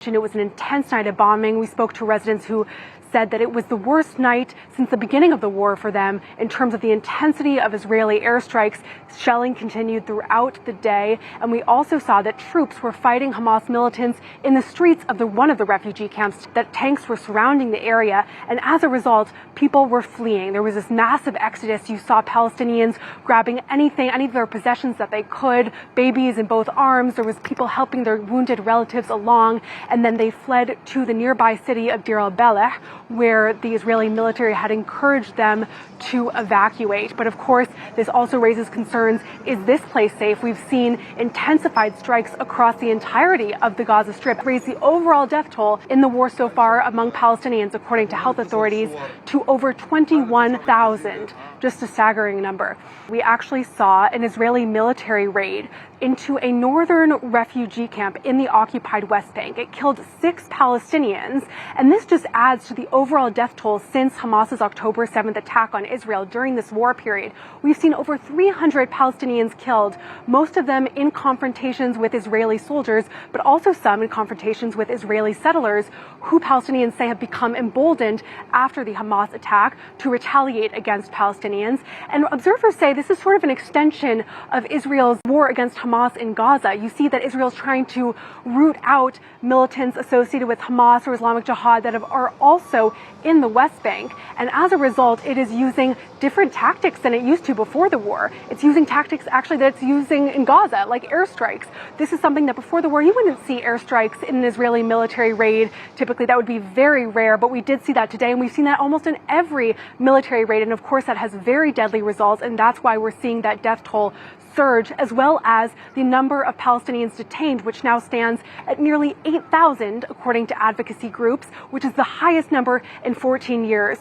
It was an intense night of bombing. We spoke to residents who said that it was the worst night since the beginning of the war for them in terms of the intensity of Israeli airstrikes. Shelling continued throughout the day, and we also saw that troops were fighting Hamas militants in the streets of one of the refugee camps, that tanks were surrounding the area, and as a result, people were fleeing. There was this massive exodus. You saw Palestinians grabbing any of their possessions that they could, babies in both arms. There was people helping their wounded relatives along, and then they fled to the nearby city of Deir al-Baleh, where the Israeli military had encouraged them to evacuate. But of course, this also raises concerns. Is this place safe? We've seen intensified strikes across the entirety of the Gaza Strip, raise the overall death toll in the war so far among Palestinians, according to health authorities, to over 21,000. Just a staggering number. We actually saw an Israeli military raid into a northern refugee camp in the occupied West Bank. It killed 6 Palestinians, and this just adds to the overall death toll since Hamas's October 7th attack on Israel during this war period. We've seen over 300 Palestinians killed, most of them in confrontations with Israeli soldiers, but also some in confrontations with Israeli settlers, who Palestinians say have become emboldened after the Hamas attack to retaliate against Palestinians. And observers say this is sort of an extension of Israel's war against Hamas in Gaza. You see that Israel's trying to root out militants associated with Hamas or Islamic Jihad that are also in the West Bank. And as a result, it is using different tactics than it used to before the war. It's using tactics actually that it's using in Gaza, like airstrikes. This is something that before the war, you wouldn't see airstrikes in an Israeli military raid. Typically, that would be very rare, but we did see that today, and we've seen that almost in every military raid. And of course, that has very deadly results, and that's why we're seeing that death toll surge, as well as the number of Palestinians detained, which now stands at nearly 8,000, according to advocacy groups, which is the highest number in 14 years.